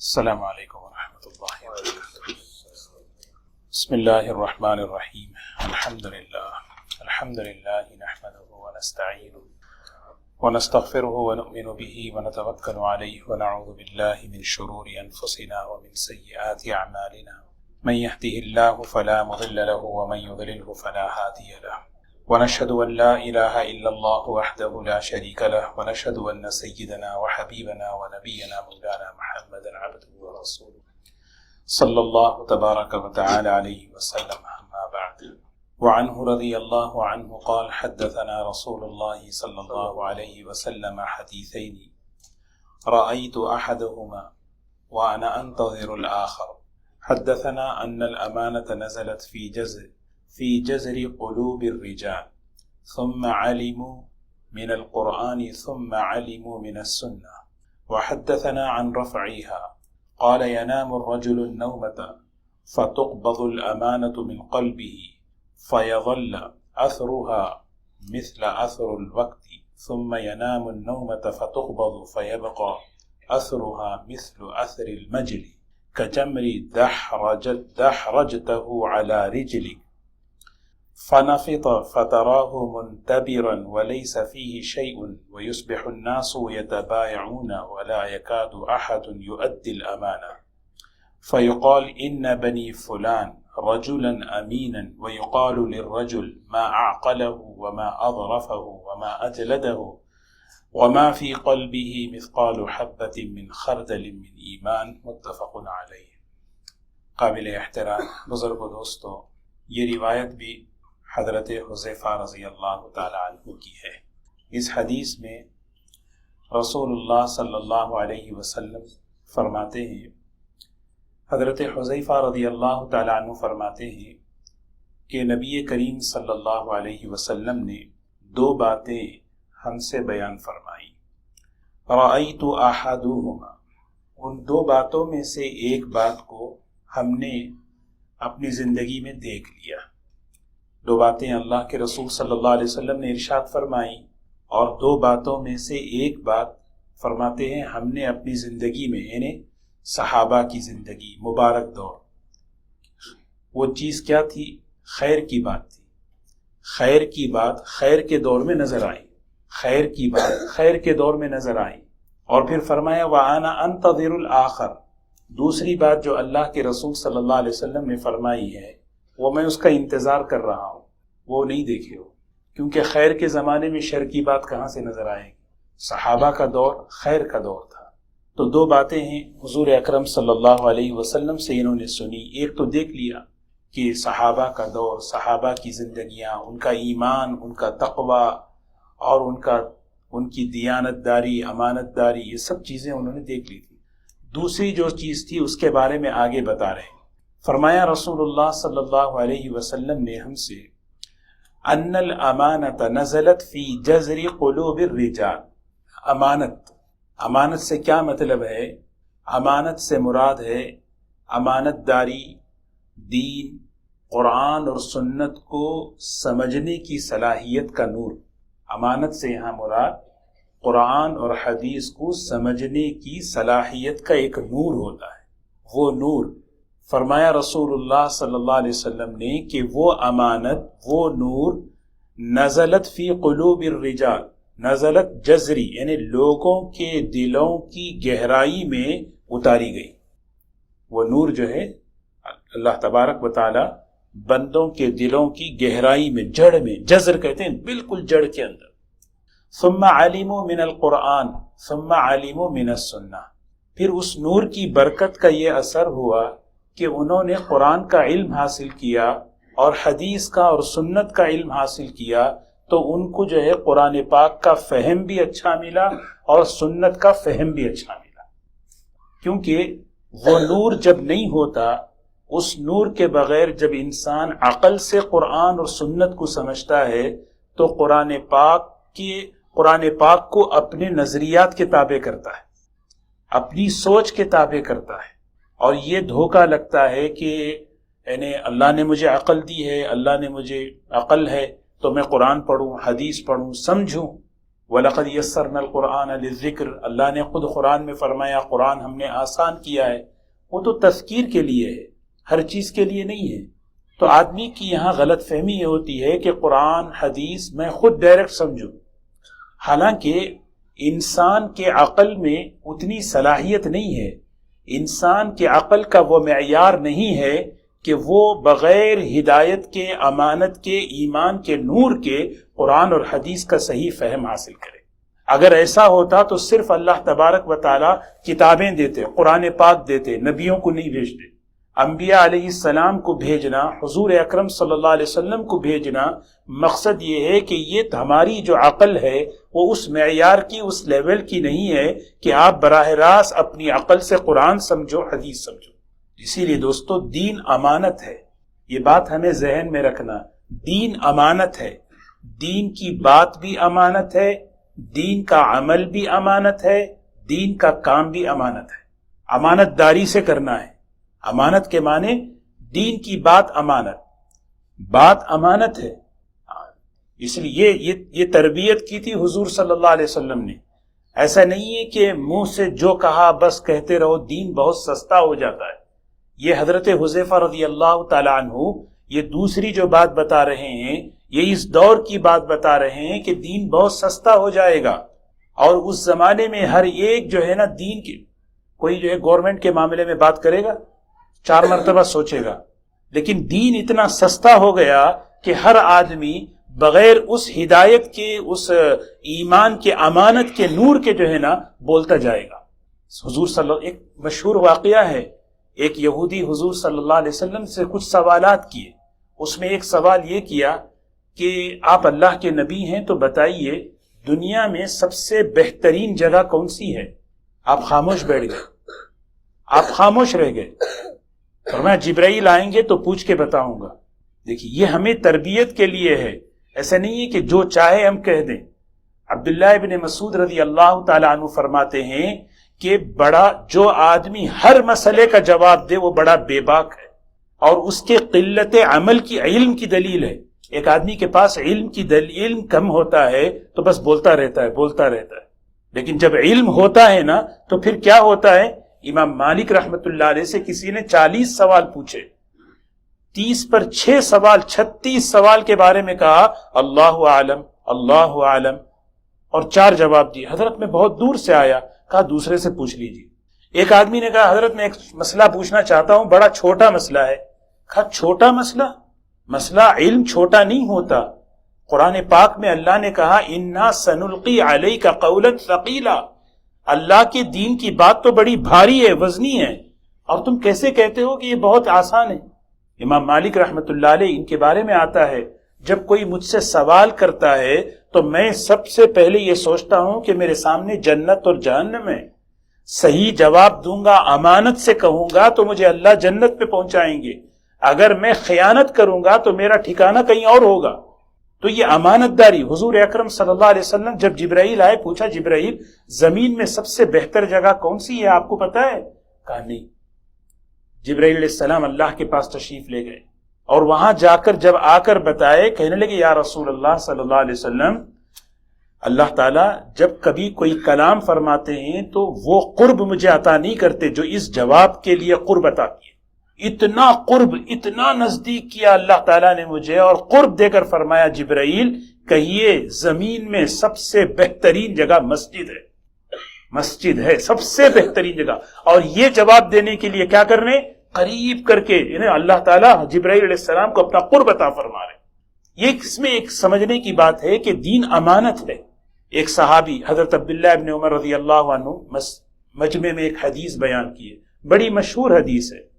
السلام علیکم ورحمۃ اللہ وبرکاتہ۔ بسم اللہ الرحمن الرحیم۔ الحمد للہ نحمده ونستعینه ونستغفره ونؤمن به ونتوکل علیہ ونعوذ باللہ من شرور انفسنا ومن سیئات اعمالنا، من يهده الله فلا مضل له ومن يضلله فلا هادی له، ونشهد ان لا اله الا الله وحده لا شريك له، ونشهد ان سيدنا وحبيبنا ونبينا مولانا محمدا عبده ورسوله صلى الله تبارك وتعالى عليه وسلم، اما بعد۔ وعنه رضي الله عنه قال حدثنا رسول الله صلى الله عليه وسلم حديثين رأيت احدهما وانا انتظر الاخر، حدثنا ان الامانة نزلت في جزر قلوب الرجال، ثم علموا من القرآن ثم علموا من السنة، وحدثنا عن رفعها قال ينام الرجل النومة فتقبض الأمانة من قلبه فيظل أثرها مثل أثر الوقت، ثم ينام النومة فتقبض فيبقى أثرها مثل أثر المجل كجمر دحرجته على رجلك فنفط فتراه منتبرا وليس فيه شيء، ويصبح الناس يتبايعون ولا يكاد أحد يؤدي الأمانة، فيقال إن بني فلان رجلا أمينا، ويقال للرجل ما أعقله وما أظرفه وما أجلده وما في قلبه مثقال حبة من خردل من ایمان، متفق علیہ۔ قابل احترام بزرگ و دوستو، یہ روایت بھی حضرت حذیفہ رضی اللہ تعالی عنہ کی ہے۔ اس حدیث میں رسول اللہ صلی اللہ علیہ وسلم فرماتے ہیں، حضرت حذیفہ رضی اللہ تعالی عنہ فرماتے ہیں کہ نبی کریم صلی اللہ علیہ وسلم نے دو باتیں ہم سے بیان فرمائی۔ رأیت احدہما، ان دو باتوں میں سے ایک بات کو ہم نے اپنی زندگی میں دیکھ لیا۔ دو باتیں اللہ کے رسول صلی اللہ علیہ وسلم نے ارشاد فرمائی، اور دو باتوں میں سے ایک بات فرماتے ہیں ہم نے اپنی زندگی میں، یعنی صحابہ کی زندگی مبارک دور، وہ چیز کیا تھی؟ خیر کی بات تھی۔ خیر کی بات خیر کے دور میں نظر آئی، خیر کی بات خیر کے دور میں نظر آئی۔ اور پھر فرمایا وَأَنَا أَنْتَظِرُ الْآخَرَ، دوسری بات جو اللہ کے رسول صلی اللہ علیہ وسلم نے فرمائی ہے وہ میں اس کا انتظار کر رہا ہوں، وہ نہیں دیکھے ہو، کیونکہ خیر کے زمانے میں شر کی بات کہاں سے نظر آئے گی؟ صحابہ کا دور خیر کا دور تھا۔ تو دو باتیں ہیں حضور اکرم صلی اللہ علیہ وسلم سے انہوں نے سنی۔ ایک تو دیکھ لیا کہ صحابہ کا دور، صحابہ کی زندگیاں، ان کا ایمان، ان کا تقوی اور ان کی دیانت داری، امانت داری، یہ سب چیزیں انہوں نے دیکھ لی تھی۔ دوسری جو چیز تھی اس کے بارے میں آگے بتا رہے ہیں۔ فرمایا رسول اللہ صلی اللہ علیہ وسلم نے ہم سے ان الامانۃ نزلت فی جذر قلوب الرجال، امانت سے کیا مطلب ہے؟ امانت سے مراد ہے امانت داری، دین، قرآن اور سنت کو سمجھنے کی صلاحیت کا نور۔ امانت سے یہاں مراد قرآن اور حدیث کو سمجھنے کی صلاحیت کا ایک نور ہوتا ہے، وہ نور۔ فرمایا رسول اللہ صلی اللہ علیہ وسلم نے کہ وہ امانت، وہ نور نزلت فی قلوب الرجال، نزلت جزری یعنی لوگوں کے دلوں کی گہرائی میں اتاری گئی۔ وہ نور جو ہے اللہ تبارک و تعالی بندوں کے دلوں کی گہرائی میں، جڑ میں، جزر کہتے ہیں بالکل جڑ کے اندر۔ ثم علموا من القرآن ثم علموا من السنہ، پھر اس نور کی برکت کا یہ اثر ہوا کہ انہوں نے قرآن کا علم حاصل کیا اور حدیث کا اور سنت کا علم حاصل کیا، تو ان کو جو ہے قرآن پاک کا فہم بھی اچھا ملا اور سنت کا فہم بھی اچھا ملا۔ کیونکہ وہ نور جب نہیں ہوتا، اس نور کے بغیر جب انسان عقل سے قرآن اور سنت کو سمجھتا ہے تو قرآن پاک کو اپنے نظریات کے تابع کرتا ہے، اپنی سوچ کے تابع کرتا ہے، اور یہ دھوکہ لگتا ہے کہ یعنی اللہ نے مجھے عقل دی ہے، اللہ نے مجھے عقل ہے تو میں قرآن پڑھوں، حدیث پڑھوں، سمجھوں۔ وَلَقَدْ يَسَّرْنَا الْقُرْآنَ لِلذِّكْرِ، اللہ نے خود قرآن میں فرمایا قرآن ہم نے آسان کیا ہے. وہ تو تذکیر کے لیے ہے، ہر چیز کے لیے نہیں ہے. تو آدمی کی یہاں غلط فہمی یہ ہوتی ہے کہ قرآن حدیث میں خود ڈائریکٹ سمجھوں، حالانکہ انسان کے عقل میں اتنی صلاحیت نہیں ہے، انسان کے عقل کا وہ معیار نہیں ہے کہ وہ بغیر ہدایت کے، امانت کے، ایمان کے نور کے قرآن اور حدیث کا صحیح فہم حاصل کرے. اگر ایسا ہوتا تو صرف اللہ تبارک و تعالی کتابیں دیتے، قرآن پاک دیتے، نبیوں کو نہیں بھیجتے. انبیاء علیہ السلام کو بھیجنا، حضور اکرم صلی اللہ علیہ وسلم کو بھیجنا، مقصد یہ ہے کہ یہ ہماری جو عقل ہے وہ اس معیار کی، اس لیول کی نہیں ہے کہ آپ براہ راست اپنی عقل سے قرآن سمجھو، حدیث سمجھو. اسی لیے دوستو دین امانت ہے، یہ بات ہمیں ذہن میں رکھنا. دین امانت ہے، دین کی بات بھی امانت ہے، دین کا عمل بھی امانت ہے، دین کا کام بھی امانت ہے. امانت داری سے کرنا ہے. امانت کے معنی دین کی بات امانت، بات امانت ہے. اس لیے یہ تربیت کی تھی حضور صلی اللہ علیہ وسلم نے. ایسا نہیں ہے کہ منہ سے جو کہا بس کہتے رہو، دین بہت سستا ہو جاتا ہے. یہ حضرت حذیفہ رضی اللہ تعالی عنہ یہ دوسری جو بات بتا رہے ہیں، یہ اس دور کی بات بتا رہے ہیں کہ دین بہت سستا ہو جائے گا. اور اس زمانے میں ہر ایک جو ہے نا دین کی، کوئی جو ہے گورنمنٹ کے معاملے میں بات کرے گا 4 مرتبہ سوچے گا، لیکن دین اتنا سستا ہو گیا کہ ہر آدمی بغیر اس ہدایت کے، اس ایمان کے، امانت کے نور کے جو ہے نا بولتا جائے گا. حضور صلی اللہ، ایک مشہور واقعہ ہے، ایک یہودی حضور صلی اللہ علیہ وسلم سے کچھ سوالات کیے. اس میں ایک سوال یہ کیا کہ آپ اللہ کے نبی ہیں تو بتائیے دنیا میں سب سے بہترین جگہ کون سی ہے؟ آپ خاموش بیٹھ گئے، آپ خاموش رہ گئے. فرمایا جبرائیل آئیں گے تو پوچھ کے بتاؤں گا. دیکھیے یہ ہمیں تربیت کے لیے ہے، ایسا نہیں ہے کہ جو چاہے ہم کہہ دیں. عبداللہ ابن مسعود رضی اللہ تعالی عنہ فرماتے ہیں کہ بڑا جو آدمی ہر مسئلے کا جواب دے وہ بڑا بے باک ہے، اور اس کے قلت عمل کی، علم کی دلیل ہے. ایک آدمی کے پاس علم کم ہوتا ہے تو بس بولتا رہتا ہے. لیکن جب علم ہوتا ہے نا تو پھر کیا ہوتا ہے؟ امام مالک رحمت اللہ علیہ سے کسی نے 40 سوال پوچھے، 30 پر 6 سوال، 36 سوال کے بارے میں کہا اللہ عالم، اللہ عالم، اور 4 جواب دیے. حضرت میں بہت دور سے آیا، کہا دوسرے سے پوچھ لیجیے. ایک آدمی نے کہا حضرت میں ایک مسئلہ پوچھنا چاہتا ہوں، بڑا چھوٹا مسئلہ ہے. کہا چھوٹا مسئلہ علم چھوٹا نہیں ہوتا. قرآن پاک میں اللہ نے کہا اِنَّا سَنُلْقِي عَلَيْكَ قَوْلًا ثَقِيلًا، اللہ کے دین کی بات تو بڑی بھاری ہے، وزنی ہے، اور تم کیسے کہتے ہو کہ یہ بہت آسان ہے؟ امام مالک رحمت اللہ علیہ ان کے بارے میں آتا ہے جب کوئی مجھ سے سوال کرتا ہے تو میں سب سے پہلے یہ سوچتا ہوں کہ میرے سامنے جنت اور جہنم ہے، صحیح جواب دوں گا، امانت سے کہوں گا تو مجھے اللہ جنت پہ پہنچائیں گے، اگر میں خیانت کروں گا تو میرا ٹھکانہ کہیں اور ہوگا. تو یہ امانت داری. حضور اکرم صلی اللہ علیہ وسلم جب جبرائیل آئے پوچھا جبرائیل زمین میں سب سے بہتر جگہ کون سی ہے آپ کو پتا ہے؟ کہا نہیں. جبرائیل علیہ السلام اللہ کے پاس تشریف لے گئے اور وہاں جا کر جب آ کر بتائے، کہنے لگے یا رسول اللہ صلی اللہ علیہ وسلم، اللہ تعالیٰ جب کبھی کوئی کلام فرماتے ہیں تو وہ قرب مجھے عطا نہیں کرتے جو اس جواب کے لیے قرب عطا کیے. اتنا قرب، اتنا نزدیک کیا اللہ تعالیٰ نے مجھے، اور قرب دے کر فرمایا جبرائیل کہیے زمین میں سب سے بہترین جگہ مسجد ہے سب سے بہترین جگہ. اور یہ جواب دینے کے لیے کیا کرنے؟ قریب کر کے، یعنی اللہ تعالیٰ جبرائیل علیہ السلام کو اپنا قرب عطا فرما رہے. یہ اس میں ایک سمجھنے کی بات ہے کہ دین امانت ہے. ایک صحابی حضرت عبداللہ ابن عمر رضی اللہ عنہ مجمع میں ایک حدیث بیان کی ہے، بڑی مشہور حدیث ہے.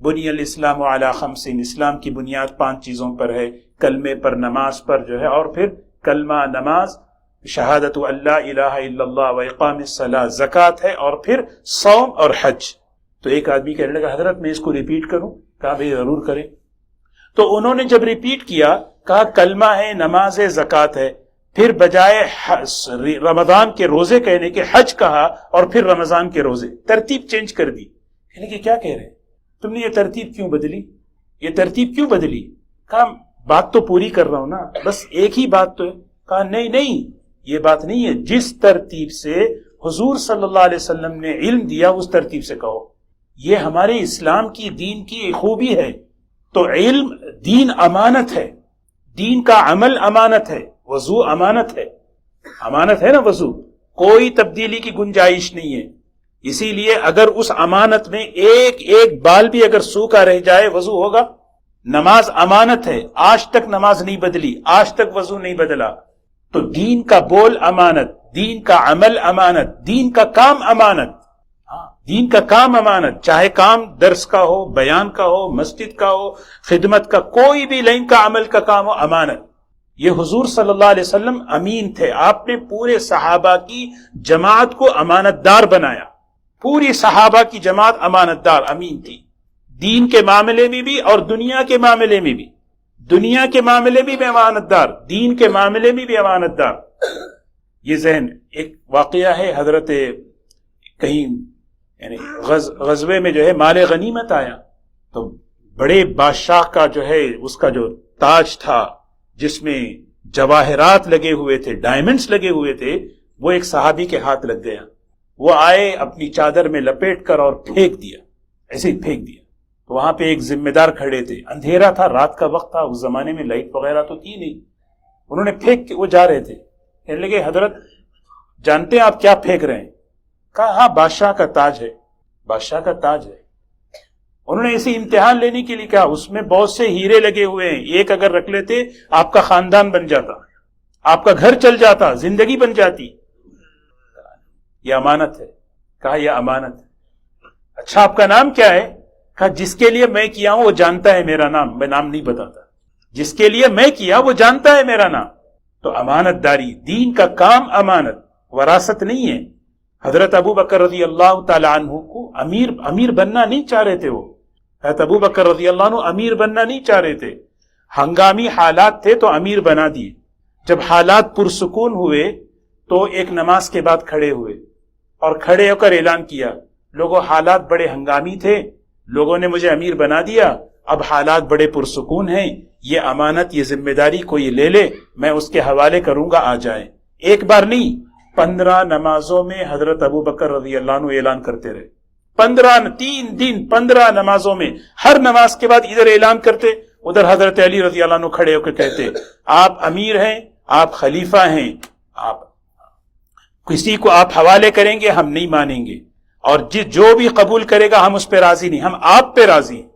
بنی الاسلام علی 5، اسلام کی بنیاد 5 چیزوں پر ہے، کلمے پر، نماز پر جو ہے، اور پھر کلمہ، نماز، شہادت اللہ الہ الا اللہ و اقام الصلاۃ، زکوٰۃ ہے، اور پھر صوم اور حج. تو ایک آدمی کہنے لگا حضرت میں اس کو ریپیٹ کروں؟ کہا بھائی ضرور کریں. تو انہوں نے جب ریپیٹ کیا کہا کلمہ ہے، نماز ہے، زکوٰۃ ہے، پھر بجائے رمضان کے روزے کہنے کے حج کہا، اور پھر رمضان کے روزے، ترتیب چینج کر دی. کہنے کہ کیا کہہ رہے ہیں تم نے، یہ ترتیب کیوں بدلی؟ کہا بات تو پوری کر رہا ہوں نا، بس ایک ہی بات تو ہے. کہا نہیں، یہ بات نہیں ہے. جس ترتیب سے حضور صلی اللہ علیہ وسلم نے علم دیا اس ترتیب سے کہو. یہ ہمارے اسلام کی دین کی خوبی ہے. تو علم دین امانت ہے، دین کا عمل امانت ہے، وضو امانت ہے. امانت ہے نا وضو، کوئی تبدیلی کی گنجائش نہیں ہے. اسی لیے اگر اس امانت میں ایک ایک بال بھی اگر سوکھا رہ جائے وضو ہوگا. نماز امانت ہے، آج تک نماز نہیں بدلی، آج تک وضو نہیں بدلا. تو دین کا بول امانت، دین کا عمل امانت، دین کا کام امانت. دین کا کام امانت، چاہے کام درس کا ہو، بیان کا ہو، مسجد کا ہو، خدمت کا، کوئی بھی لائن کا عمل کا کام ہو، امانت. یہ حضور صلی اللہ علیہ وسلم امین تھے. آپ نے پورے صحابہ کی جماعت کو امانت دار بنایا. پوری صحابہ کی جماعت امانت دار، امین تھی، دین کے معاملے میں بھی اور دنیا کے معاملے میں بھی. دنیا کے معاملے میں بھی امانت دار، دین کے معاملے میں بھی امانت دار. یہ ذہن. ایک واقعہ ہے، حضرت کہیں یعنی غزوے میں جو ہے مال غنیمت آیا، تو بڑے بادشاہ کا جو ہے اس کا جو تاج تھا جس میں جواہرات لگے ہوئے تھے، ڈائمنڈز لگے ہوئے تھے، وہ ایک صحابی کے ہاتھ لگ گیا. وہ آئے اپنی چادر میں لپیٹ کر اور پھینک دیا، ایسے ہی پھینک دیا. تو وہاں پہ ایک ذمہ دار کھڑے تھے، اندھیرا تھا، رات کا وقت تھا، اس زمانے میں لائٹ وغیرہ تو تھی نہیں. انہوں نے پھینک کے وہ جا رہے تھے، کہنے لگے حضرت جانتے ہیں آپ کیا پھینک رہے ہیں؟ کہا ہاں بادشاہ کا تاج ہے، بادشاہ کا تاج ہے. انہوں نے اسی امتحان لینے کے لیے کہا، اس میں بہت سے ہیرے لگے ہوئے ہیں، ایک اگر رکھ لیتے آپ کا خاندان بن جاتا، آپ کا گھر چل جاتا، زندگی بن جاتی. یہ امانت ہے. کہا یہ امانت ہے. اچھا آپ کا نام کیا ہے؟ کہا جس کے لیے میں کیا ہوں وہ جانتا ہے میرا نام، میں نام نہیں بتاتا. جس کے لیے میں کیا وہ جانتا ہے میرا نام. تو امانت داری، دین کا کام امانت، وراثت نہیں ہے. حضرت ابو بکر رضی اللہ تعالی عنہ کو امیر بننا نہیں چاہ رہے تھے. وہ حضرت ابو بکر رضی اللہ عنہ امیر بننا نہیں چاہ رہے تھے. ہنگامی حالات تھے تو امیر بنا دیے. جب حالات پرسکون ہوئے تو ایک نماز کے بعد کھڑے ہوئے اور کھڑے ہو کر اعلان کیا، لوگوں حالات بڑے ہنگامی تھے، لوگوں نے مجھے امیر بنا دیا، اب حالات بڑے پرسکون ہیں، یہ امانت، یہ ذمہ داری کوئی لے لے، میں اس کے حوالے کروں گا، آ جائیں. ایک بار نہیں، 15 نمازوں میں حضرت ابو بکر رضی اللہ عنہ اعلان کرتے رہے. 3 دن 15 نمازوں میں ہر نماز کے بعد ادھر اعلان کرتے، ادھر حضرت علی رضی اللہ عنہ کھڑے ہو کے کہتے آپ امیر ہیں، آپ خلیفہ ہیں، آپ کسی کو آپ حوالے کریں گے ہم نہیں مانیں گے، اور جو بھی قبول کرے گا ہم اس پہ راضی نہیں، ہم آپ پہ راضی ہیں.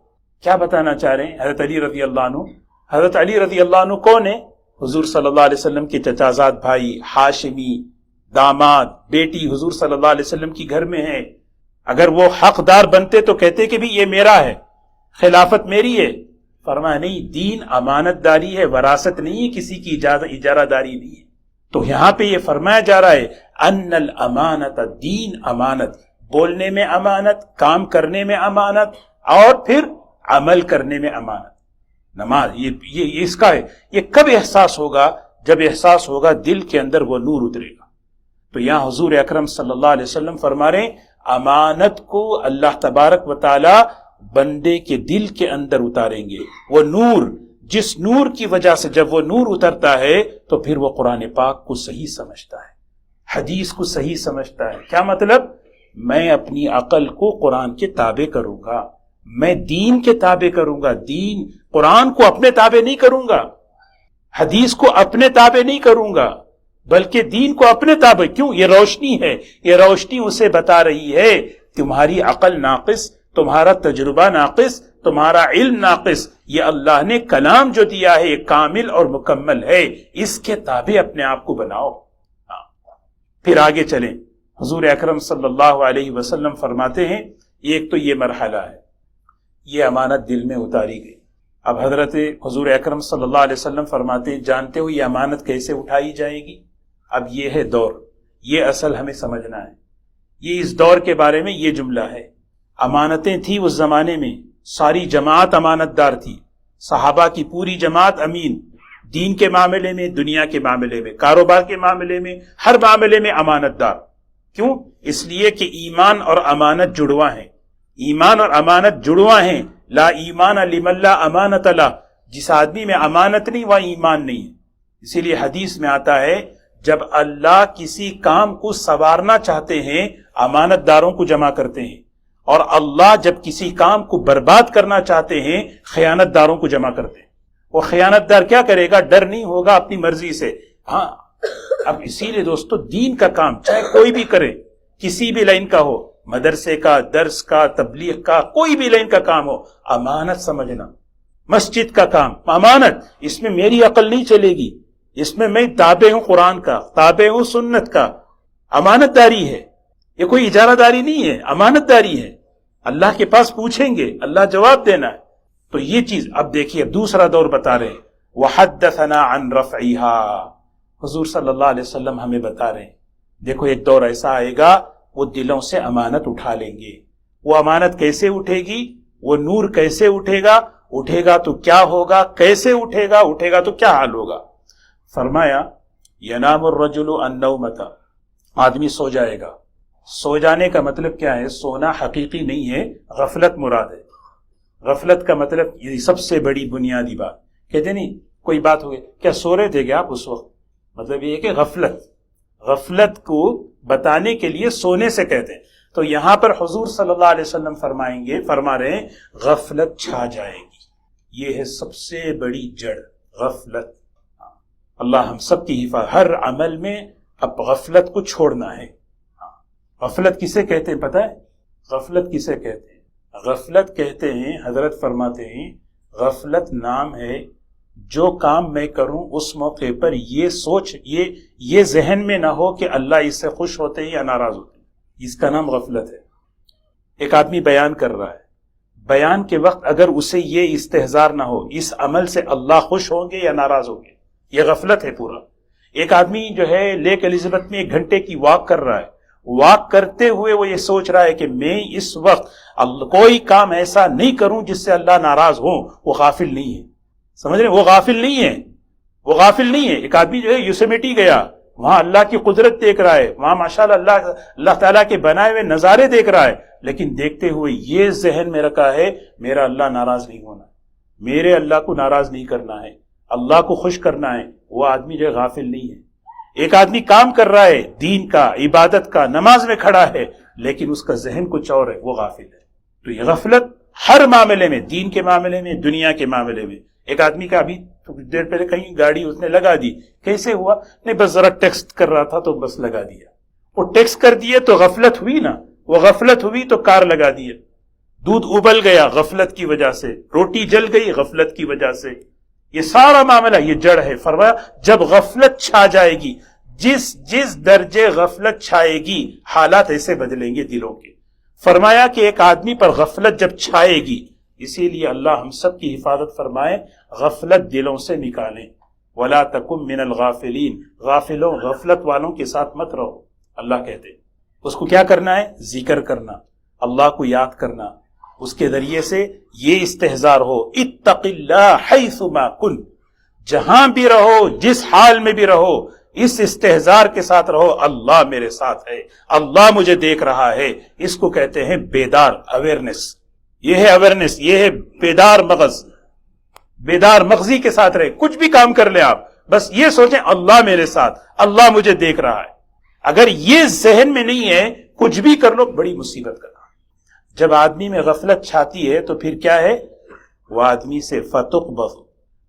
کیا بتانا چاہ رہے ہیں حضرت علی رضی اللہ عنہ؟ حضرت علی رضی اللہ عنہ کون ہے؟ حضور صلی اللہ علیہ وسلم کے چچازاد بھائی، ہاشمی، داماد، بیٹی حضور صلی اللہ علیہ وسلم کی گھر میں ہے. اگر وہ حقدار بنتے تو کہتے کہ بھی یہ میرا ہے، خلافت میری ہے. فرمایا نہیں، دین امانت داری ہے، وراثت نہیں ہے، کسی کی اجارہ داری نہیں ہے. تو یہاں پہ یہ فرمایا جا رہا ہے ان الامانت، دین امانت، بولنے میں امانت، کام کرنے میں امانت، اور پھر عمل کرنے میں امانت. نماز یہ اس کا ہے. یہ کب احساس ہوگا؟ جب احساس ہوگا دل کے اندر وہ نور اترے گا. تو یہاں حضور اکرم صلی اللہ علیہ وسلم فرما رہے ہیں امانت کو اللہ تبارک و تعالی بندے کے دل کے اندر اتاریں گے. وہ نور، جس نور کی وجہ سے جب وہ نور اترتا ہے تو پھر وہ قرآن پاک کو صحیح سمجھتا ہے، حدیث کو صحیح سمجھتا ہے. کیا مطلب؟ میں اپنی عقل کو قرآن کے تابع کروں گا، میں دین کے تابع کروں گا. دین قرآن کو اپنے تابع نہیں کروں گا، حدیث کو اپنے تابع نہیں کروں گا، بلکہ دین کو اپنے تابع. کیوں؟ یہ روشنی ہے. یہ روشنی اسے بتا رہی ہے تمہاری عقل ناقص، تمہارا تجربہ ناقص، تمہارا علم ناقص. یہ اللہ نے کلام جو دیا ہے یہ کامل اور مکمل ہے، اس کے تابع اپنے آپ کو بناؤ. پھر آگے چلیں. حضور اکرم صلی اللہ علیہ وسلم فرماتے ہیں ایک تو یہ مرحلہ ہے، یہ امانت دل میں اتاری گئی. اب حضرت حضور اکرم صلی اللہ علیہ وسلم فرماتے ہیں جانتے ہو یہ امانت کیسے اٹھائی جائے گی؟ اب یہ ہے دور، یہ اصل ہمیں سمجھنا ہے. یہ اس دور کے بارے میں یہ جملہ ہے. امانتیں تھی اس زمانے میں، ساری جماعت امانت دار تھی، صحابہ کی پوری جماعت امین، دین کے معاملے میں، دنیا کے معاملے میں، کاروبار کے معاملے میں، ہر معاملے میں امانت دار. کیوں؟ اس لیے کہ ایمان اور امانت جڑواں ہیں. ایمان اور امانت جڑواں ہیں. لا ایمان لمن لا امانت له، جس آدمی میں امانت نہیں وہاں ایمان نہیں ہے. اسی لیے حدیث میں آتا ہے جب اللہ کسی کام کو سنوارنا چاہتے ہیں امانت داروں کو جمع کرتے ہیں، اور اللہ جب کسی کام کو برباد کرنا چاہتے ہیں خیانت داروں کو جمع کرتے ہیں۔ وہ خیانت دار کیا کرے گا؟ ڈر نہیں ہوگا اپنی مرضی سے۔ ہاں، اب اسی لیے دوستو دین کا کام چاہے کوئی بھی کرے، کسی بھی لائن کا ہو، مدرسے کا، درس کا، تبلیغ کا، کوئی بھی لائن کا کام ہو، امانت سمجھنا۔ مسجد کا کام امانت، اس میں میری عقل نہیں چلے گی، اس میں تابع ہوں قرآن کا، تابع ہوں سنت کا۔ امانت داری ہے، یہ کوئی اجارہ داری نہیں ہے، امانت داری ہے۔ اللہ کے پاس پوچھیں گے، اللہ جواب دینا ہے۔ تو یہ چیز اب دیکھیے، اب دوسرا دور بتا رہے ہیں، وحدثنا عن رفعها، حضور صلی اللہ علیہ وسلم ہمیں بتا رہے ہیں دیکھو ایک دور ایسا آئے گا وہ دلوں سے امانت اٹھا لیں گے۔ وہ امانت کیسے اٹھے گی؟ وہ نور کیسے اٹھے گا؟ اٹھے گا تو کیا ہوگا؟ کیسے اٹھے گا؟ اٹھے گا تو کیا حال ہوگا؟ فرمایا ینام الرجل النومۃ، آدمی سو جائے گا۔ سو جانے کا مطلب کیا ہے؟ سونا حقیقی نہیں ہے، غفلت مراد ہے۔ غفلت کا مطلب یہ سب سے بڑی بنیادی بات، کہتے نہیں کوئی بات ہو گئی، کیا سو رہے تھے کیا آپ اس وقت؟ مطلب یہ ہے کہ غفلت کو بتانے کے لیے سونے سے کہتے ہیں۔ تو یہاں پر حضور صلی اللہ علیہ وسلم فرما رہے ہیں غفلت چھا جائے گی، یہ ہے سب سے بڑی جڑ، غفلت۔ اللہ ہم سب کی حفاظت، ہر عمل میں اب غفلت کو چھوڑنا ہے۔ غفلت کسے کہتے ہیں پتہ ہے؟ غفلت کسے کہتے ہیں؟ غفلت کہتے ہیں، حضرت فرماتے ہیں غفلت نام ہے جو کام میں کروں اس موقع پر یہ سوچ، یہ ذہن میں نہ ہو کہ اللہ اس سے خوش ہوتے ہیں یا ناراض ہوتے ہیں، اس کا نام غفلت ہے۔ ایک آدمی بیان کر رہا ہے، بیان کے وقت اگر اسے یہ استحضار نہ ہو اس عمل سے اللہ خوش ہوں گے یا ناراض ہوں گے، یہ غفلت ہے پورا۔ ایک آدمی جو ہے لیک الزبتھ میں 1 گھنٹے کی واک کر رہا ہے، واک کرتے ہوئے وہ یہ سوچ رہا ہے کہ میں اس وقت کوئی کام ایسا نہیں کروں جس سے اللہ ناراض ہو، وہ غافل نہیں ہے، سمجھ رہے ہیں؟ وہ غافل نہیں ہے، وہ غافل نہیں ہے۔ ایک آدمی جو ہے یوسیمیٹی گیا، وہاں اللہ کی قدرت دیکھ رہا ہے، وہاں ماشاءاللہ اللہ تعالیٰ کے بنائے ہوئے نظارے دیکھ رہا ہے، لیکن دیکھتے ہوئے یہ ذہن میں رکھا ہے میرا اللہ ناراض نہیں ہونا، میرے اللہ کو ناراض نہیں کرنا ہے، اللہ کو خوش کرنا ہے، وہ آدمی جو ہے غافل نہیں ہے۔ ایک آدمی کام کر رہا ہے دین کا، عبادت کا، نماز میں کھڑا ہے، لیکن اس کا ذہن کچھ اور ہے، وہ غافل ہے۔ تو یہ غفلت ہر معاملے میں، دین کے معاملے میں، دنیا کے معاملے میں۔ ایک آدمی کا ابھی دیر پہلے کہیں گاڑی اس نے لگا دی، کیسے ہوا؟ نہیں بس ذرا ٹیکسٹ کر رہا تھا تو بس لگا دیا۔ وہ ٹیکسٹ کر دیے تو غفلت ہوئی نا، وہ غفلت ہوئی تو کار لگا دیا۔ دودھ ابل گیا غفلت کی وجہ سے، روٹی جل گئی غفلت کی وجہ سے۔ یہ سارا معاملہ یہ جڑ ہے۔ فرمایا جب غفلت چھا جائے گی، جس درجے غفلت چھائے گی حالات ایسے بدلیں گے دلوں کے۔ فرمایا کہ ایک آدمی پر غفلت جب چھائے گی، اسی لیے اللہ ہم سب کی حفاظت فرمائے، غفلت دلوں سے نکالیں۔ وَلَا تَكُن مِّنَ الْغَافِلِينَ، غافلوں غفلت والوں کے ساتھ مت رہو، اللہ کہتے ہیں۔ اس کو کیا کرنا ہے؟ ذکر کرنا، اللہ کو یاد کرنا، اس کے ذریعے سے یہ استحضار ہو، اتق اللہ حیث ما کن، جہاں بھی رہو، جس حال میں بھی رہو، اس استحضار کے ساتھ رہو، اللہ میرے ساتھ ہے، اللہ مجھے دیکھ رہا ہے۔ اس کو کہتے ہیں بیدار، اویئرنس۔ یہ ہے اویئرنس، یہ ہے بیدار مغز، بیدار مغزی کے ساتھ رہے۔ کچھ بھی کام کر لیں آپ، بس یہ سوچیں اللہ میرے ساتھ، اللہ مجھے دیکھ رہا ہے۔ اگر یہ ذہن میں نہیں ہے، کچھ بھی کر لو، بڑی مصیبت کا کام۔ جب آدمی میں غفلت چھاتی ہے تو پھر کیا ہے؟ وہ آدمی سے فتقبض،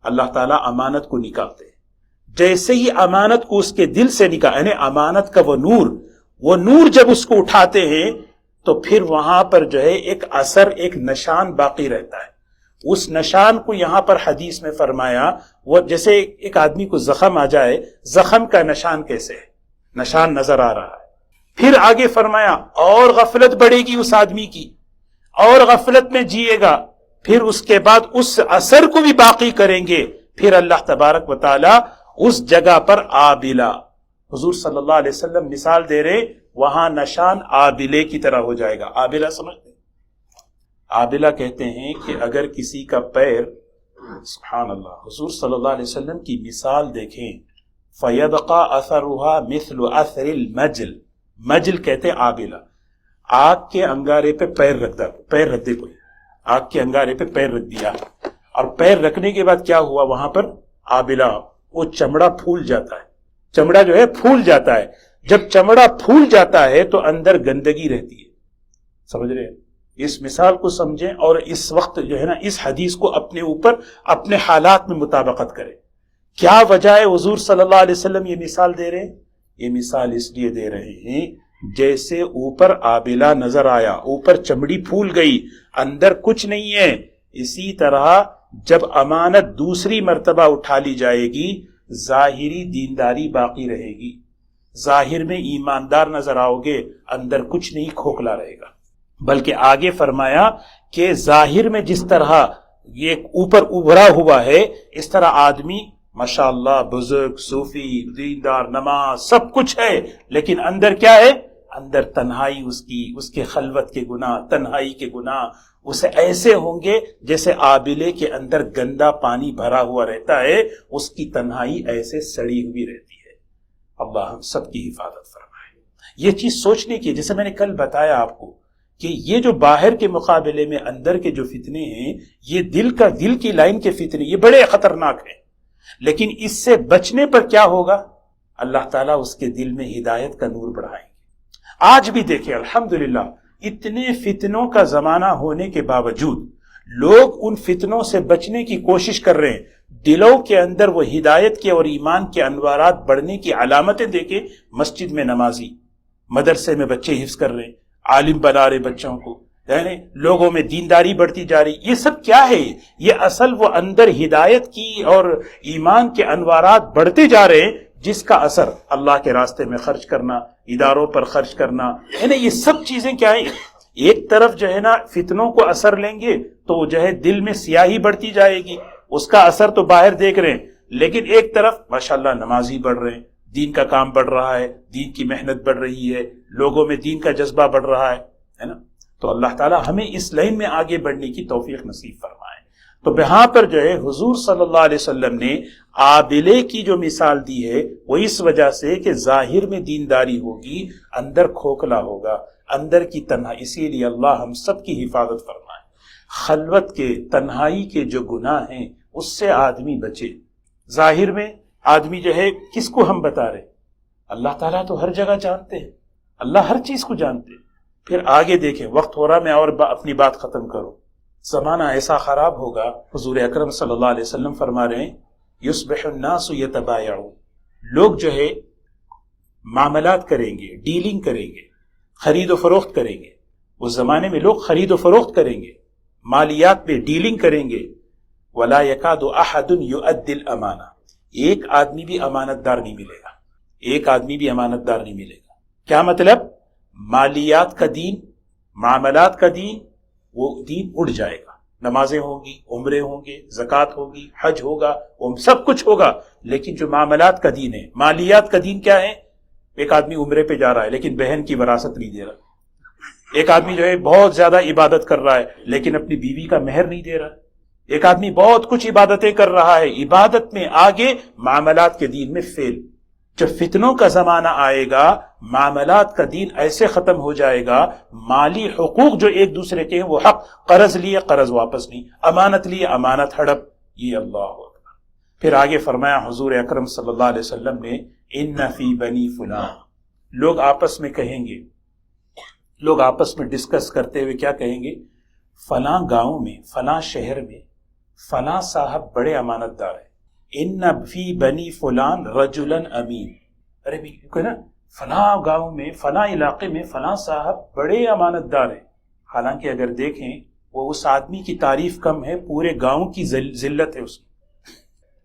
اللہ تعالیٰ امانت کو نکالتے ہیں۔ جیسے ہی امانت کو اس کے دل سے نکال، یعنی امانت کا وہ نور جب اس کو اٹھاتے ہیں تو پھر وہاں پر جو ہے ایک اثر، ایک نشان باقی رہتا ہے۔ اس نشان کو یہاں پر حدیث میں فرمایا، وہ جیسے ایک آدمی کو زخم آ جائے، زخم کا نشان کیسے ہے؟ نشان نظر آ رہا ہے۔ پھر آگے فرمایا اور غفلت بڑھے گی اس آدمی کی، اور غفلت میں جیے گا، پھر اس کے بعد اس اثر کو بھی باقی کریں گے، پھر اللہ تبارک و تعالی اس جگہ پر آبلہ، حضور صلی اللہ علیہ وسلم مثال دے رہے، وہاں نشان آبلے کی طرح ہو جائے گا۔ آبلہ سمجھتے ہیں؟ آبلہ کہتے ہیں کہ اگر کسی کا پیر، سبحان اللہ، حضور صلی اللہ علیہ وسلم کی مثال دیکھیں، فَيَبْقَى أَثَرُهَا مِثْلُ أَثْرِ الْمَجْلِ، مجل کہتے ہیں آبلہ۔ آگ کے انگارے پہ پیر رکھ دے کوئی، آگ کے انگارے پہ پیر رکھ دیا، اور پیر رکھنے کے بعد کیا ہوا؟ وہاں پر آبلہ، وہ چمڑا پھول جاتا ہے۔ چمڑا جو ہے پھول جاتا ہے. جب چمڑا پھول جاتا ہے تو اندر گندگی رہتی ہے. سمجھ رہے ہیں؟ اس مثال کو سمجھیں اور اس وقت جو ہے نا اس حدیث کو اپنے اوپر اپنے حالات میں مطابقت کریں. کیا وجہ ہے حضور صلی اللہ علیہ وسلم یہ مثال دے رہے ہیں؟ یہ مثال اس لیے دے رہے ہیں جیسے اوپر آبلہ نظر آیا، اوپر چمڑی پھول گئی، اندر کچھ نہیں ہے، اسی طرح جب امانت دوسری مرتبہ اٹھا لی جائے گی ظاہری دینداری باقی رہے گی، ظاہر میں ایماندار نظر آؤ گے، اندر کچھ نہیں، کھوکھلا رہے گا. بلکہ آگے فرمایا کہ ظاہر میں جس طرح یہ اوپر ابھرا ہوا ہے اس طرح آدمی ماشاءاللہ بزرگ، صوفی، دیندار، نماز سب کچھ ہے، لیکن اندر کیا ہے؟ اندر تنہائی اس کے خلوت کے گناہ، تنہائی کے گناہ اسے ایسے ہوں گے جیسے آبلے کے اندر گندا پانی بھرا ہوا رہتا ہے، اس کی تنہائی ایسے سڑی ہوئی رہتی ہے. اللہ ہم سب کی حفاظت فرمائے. یہ چیز سوچنے کی، جیسے میں نے کل بتایا آپ کو کہ یہ جو باہر کے مقابلے میں اندر کے جو فتنے ہیں، یہ دل کی لائن کے فتنے، یہ بڑے خطرناک ہیں. لیکن اس سے بچنے پر کیا ہوگا؟ اللہ تعالیٰ اس کے دل میں ہدایت کا نور بڑھائیں گے. آج بھی دیکھیں الحمدللہ اتنے فتنوں کا زمانہ ہونے کے باوجود لوگ ان فتنوں سے بچنے کی کوشش کر رہے ہیں. دلوں کے اندر وہ ہدایت کے اور ایمان کے انوارات بڑھنے کی علامتیں دیکھیں. مسجد میں نمازی، مدرسے میں بچے حفظ کر رہے ہیں، عالم بنا رہے بچوں کو، یعنی لوگوں میں دینداری بڑھتی جا رہی. یہ سب کیا ہے؟ یہ اصل وہ اندر ہدایت کی اور ایمان کے انوارات بڑھتے جا رہے ہیں جس کا اثر اللہ کے راستے میں خرچ کرنا، اداروں پر خرچ کرنا، یعنی یہ سب چیزیں کیا ہیں؟ ایک طرف جو ہے نا فتنوں کو اثر لیں گے تو جو ہے دل میں سیاہی بڑھتی جائے گی، اس کا اثر تو باہر دیکھ رہے ہیں، لیکن ایک طرف ماشاءاللہ نمازی بڑھ رہے ہیں، دین کا کام بڑھ رہا ہے، دین کی محنت بڑھ رہی ہے، لوگوں میں دین کا جذبہ بڑھ رہا ہے نا. تو اللہ تعالیٰ ہمیں اس لائن میں آگے بڑھنے کی توفیق نصیب فرمائے. تو یہاں پر جو ہے حضور صلی اللہ علیہ وسلم نے آبلے کی جو مثال دی ہے وہ اس وجہ سے کہ ظاہر میں دینداری ہوگی، اندر کھوکھلا ہوگا، اندر کی تنہائی. اسی لیے اللہ ہم سب کی حفاظت فرمائے. خلوت کے، تنہائی کے جو گناہ ہیں اس سے آدمی بچے. ظاہر میں آدمی جو ہے کس کو ہم بتا رہے؟ اللہ تعالیٰ تو ہر جگہ جانتے ہیں، اللہ ہر چیز کو جانتے ہیں. پھر آگے دیکھیں، وقت ہو رہا میں اور اپنی بات ختم کروں. زمانہ ایسا خراب ہوگا، حضور اکرم صلی اللہ علیہ وسلم فرما رہے ہیں یصبح الناس یتبایعون، لوگ جو ہے معاملات کریں گے، ڈیلنگ کریں گے، خرید و فروخت کریں گے. اس زمانے میں لوگ خرید و فروخت کریں گے، مالیات پہ ڈیلنگ کریں گے. ولا یکاد احد یؤدی الامانہ، ایک آدمی بھی امانت دار نہیں ملے گا، ایک آدمی بھی امانت دار نہیں ملے گا. کیا مطلب؟ مالیات کا دین، معاملات کا دین، وہ دین اڑ جائے گا. نمازیں ہوں گی، عمرے ہوں گے، زکوٰۃ ہوگی، حج ہوگا، سب کچھ ہوگا، لیکن جو معاملات کا دین ہے، مالیات کا دین کیا ہے؟ ایک آدمی عمرے پہ جا رہا ہے لیکن بہن کی وراثت نہیں دے رہا. ایک آدمی جو ہے بہت زیادہ عبادت کر رہا ہے لیکن اپنی بیوی کا مہر نہیں دے رہا. ایک آدمی بہت کچھ عبادتیں کر رہا ہے، عبادت میں آگے، معاملات کے دین میں فیل. جب فتنوں کا زمانہ آئے گا معاملات کا دین ایسے ختم ہو جائے گا، مالی حقوق جو ایک دوسرے کے ہیں وہ حق، قرض لیے قرض واپس نہیں، امانت لیے امانت ہڑپ. یہ اللہ اکبر. پھر آگے فرمایا حضور اکرم صلی اللہ علیہ وسلم نے ان فی بنی فلان، لوگ آپس میں کہیں گے، لوگ آپس میں ڈسکس کرتے ہوئے کیا کہیں گے؟ فلاں گاؤں میں، فلاں شہر میں فلاں صاحب بڑے امانت دار ہیں. ان فی بنی فلان رجلا امین، ارے بھی نا فلاں گاؤں میں، فلاں علاقے میں فلاں صاحب بڑے امانت دار ہیں. حالانکہ اگر دیکھیں وہ اس آدمی کی تعریف کم ہے، پورے گاؤں کی ذلت ہے اس میں.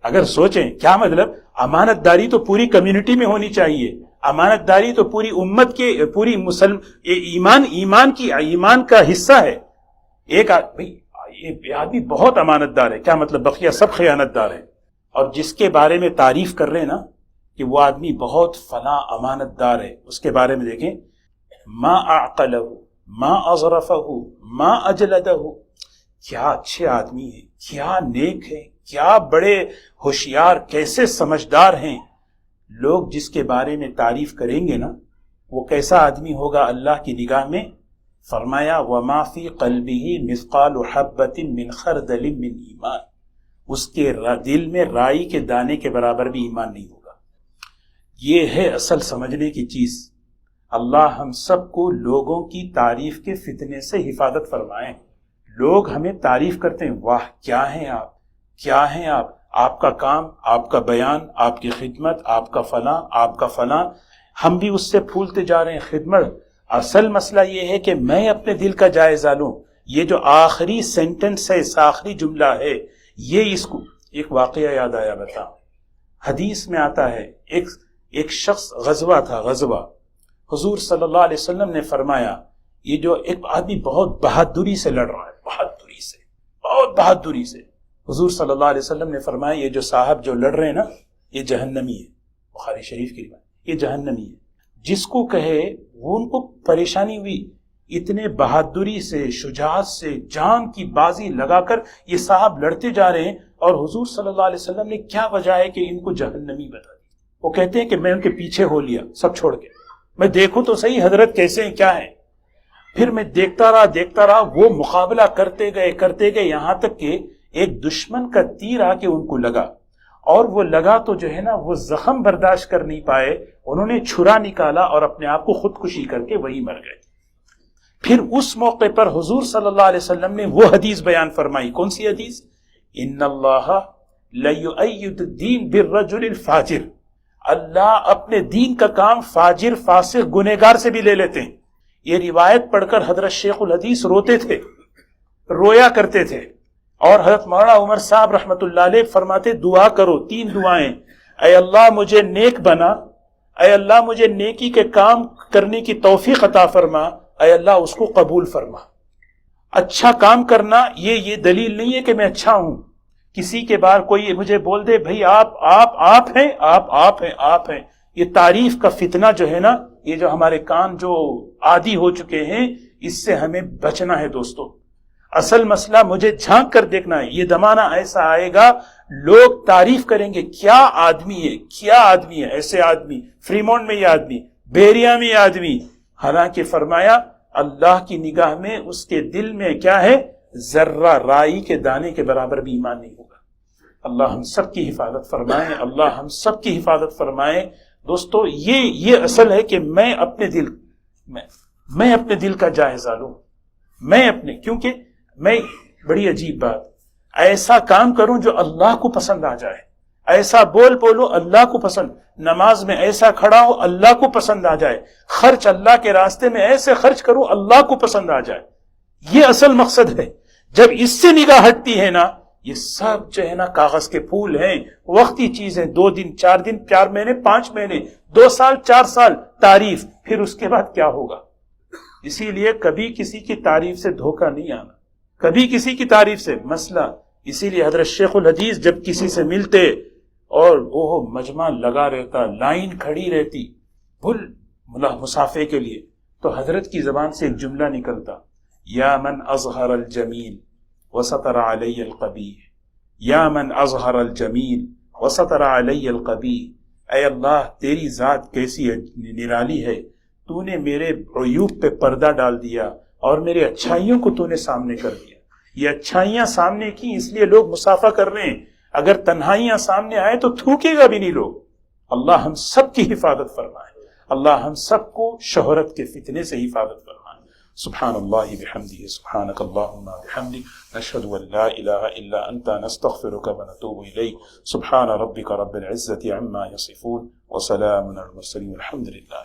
اگر سوچیں کیا مطلب؟ امانت داری تو پوری کمیونٹی میں ہونی چاہیے، امانت داری تو پوری امت کے، پوری ایمان کا حصہ ہے. ایک آدمی بہت امانت دار ہے، کیا مطلب؟ بقیہ سب خیانت دار ہیں. اور جس کے بارے میں تعریف کر رہے ہیں نا کہ وہ آدمی بہت فلاں امانت دار ہے، اس کے بارے میں دیکھیں ما اعقلہ، ما اظرفہ، ما اجلدہ، کیا اچھے آدمی ہیں، کیا نیک ہیں، کیا بڑے ہوشیار، کیسے سمجھدار ہیں. لوگ جس کے بارے میں تعریف کریں گے نا وہ کیسا آدمی ہوگا اللہ کی نگاہ میں؟ فرمایا وما فی قلبہ مثقال حبۃ من خردل من ایمان، اس کے دل میں رائی کے دانے کے برابر بھی ایمان نہیں ہوگا. یہ ہے اصل سمجھنے کی چیز۔ اللہ ہم سب کو لوگوں کی تعریف کے فتنے سے حفاظت فرمائیں۔ لوگ ہمیں تعریف کرتے ہیں، واہ کیا ہیں آپ، کیا ہیں آپ کا کام، آپ کا بیان، آپ کی خدمت، آپ کا فلاں، آپ کا فلاں، ہم بھی اس سے پھولتے جا رہے ہیں خدمت۔ اصل مسئلہ یہ ہے کہ میں اپنے دل کا جائزہ لوں۔ یہ جو آخری سینٹنس ہے، اس آخری جملہ ہے، یہ اس کو ایک واقعہ یاد آیا بتا۔ حدیث میں آتا ہے ایک شخص غزوہ تھا، غزوہ۔ حضور صلی اللہ علیہ وسلم نے فرمایا یہ جو ایک آدمی بہت بہادری سے لڑ رہا ہے، بہت بہادری سے، حضور صلی اللہ علیہ وسلم نے فرمایا یہ جو صاحب جو لڑ رہے ہیں نا، یہ جہنمی ہے۔ بخاری شریف کی روایت، یہ جہنمی ہے۔ جس کو کہے وہ ان کو پریشانی ہوئی، اتنے بہادری سے، شجاعت سے، جان کی بازی لگا کر یہ صاحب لڑتے جا رہے ہیں، اور حضور صلی اللہ علیہ وسلم نے کیا وجہ ہے کہ ان کو جہنمی بتا دی۔ وہ کہتے ہیں کہ میں ان کے پیچھے ہو لیا سب چھوڑ کے، میں دیکھوں تو صحیح حضرت کیسے ہیں، کیا ہیں۔ پھر میں دیکھتا رہا، وہ مقابلہ کرتے گئے یہاں تک کہ ایک دشمن کا تیر آ کے ان کو لگا، اور وہ لگا تو جو ہے نا وہ زخم برداشت کر نہیں پائے، انہوں نے چھرا نکالا اور اپنے آپ کو خودکشی کر کے وہی مر گئے۔ پھر اس موقع پر حضور صلی اللہ علیہ وسلم نے وہ حدیث بیان فرمائی، کون سی حدیث؟ ان اللہ لیؤید الدین بالرجل الفاجر، اللہ اپنے دین کا کام فاجر، فاسق، گنہگار سے بھی لے لیتے ہیں۔ یہ روایت پڑھ کر حضرت شیخ الحدیث روتے تھے، رویا کرتے تھے، اور حضرت مولانا عمر صاحب رحمت اللہ علیہ فرماتے دعا کرو، 3 دعائیں، اے اللہ مجھے نیک بنا، اے اللہ مجھے نیکی کے کام کرنے کی توفیق عطا فرما، اے اللہ اس کو قبول فرما۔ اچھا کام کرنا یہ دلیل نہیں ہے کہ میں اچھا ہوں۔ کسی کے بار کوئی مجھے بول دے بھئی آپ ہیں، یہ تعریف کا فتنہ جو ہے نا، یہ جو ہمارے کان جو عادی ہو چکے ہیں، اس سے ہمیں بچنا ہے دوستو۔ اصل مسئلہ مجھے جھانک کر دیکھنا ہے۔ یہ زمانہ ایسا آئے گا لوگ تعریف کریں گے، کیا آدمی ہے، ایسے آدمی، فریمونٹ میں یہ آدمی، بیریا میں یہ آدمی، حالانکہ فرمایا اللہ کی نگاہ میں اس کے دل میں کیا ہے، ذرہ رائی کے دانے کے برابر بھی ایمان نہیں ہوگا۔ اللہ ہم سب کی حفاظت فرمائے، اللہ ہم سب کی حفاظت فرمائے۔ دوستو یہ اصل ہے کہ میں اپنے دل کا جائزہ لوں، کیونکہ میں بڑی عجیب بات، ایسا کام کروں جو اللہ کو پسند آ جائے، ایسا بولو اللہ کو پسند، نماز میں ایسا کھڑا ہو اللہ کو پسند آ جائے، خرچ اللہ کے راستے میں ایسے خرچ کروں اللہ کو پسند آ جائے۔ یہ اصل مقصد ہے۔ جب اس سے نگاہ ہٹتی ہے نا، یہ سب جو ہے نا کاغذ کے پھول ہیں، وقتی چیزیں، 2 دن 4 دن 4 مہینے 5 مہینے 2 سال 4 سال تعریف، پھر اس کے بعد کیا ہوگا؟ اسی لیے کبھی کسی کی تعریف سے دھوکہ نہیں آنا، کبھی کسی کی تعریف سے مسئلہ۔ اسی لیے حضرت شیخ الحدیث جب کسی سے ملتے اور وہ مجمع لگا رہتا، لائن کھڑی رہتی مسافے کے لیے، تو حضرت کی زبان سے ایک جملہ نکلتا، یا من اظہر الجمیل وستر علی القبیح، یا من اظہر الجمیل وستر علی القبیح، اے اللہ تیری ذات کیسی نرالی ہے، تو نے میرے عیوب پہ پردہ ڈال دیا اور میرے اچھائیوں کو تو نے سامنے کر دیا۔ یہ اچھائیاں سامنے کی اس لیے لوگ مسافہ کر رہے ہیں، اگر تنہائیاں سامنے آئے تو تھوکے گا بھی نہیں لوگ۔ اللہ ہم سب کی حفاظت فرمائے، اللہ ہم سب کو شہرت کے فتنے سے حفاظت فرمائے۔ سبحان اللہ بحمدہ، سبحانک اللہم بحمدک، نشہد ان لا الہ الا انت، نستغفرک ونتوب الیک۔ سبحان ربک رب العزة عما یصفون، وسلام علی المرسلین، والحمد للہ۔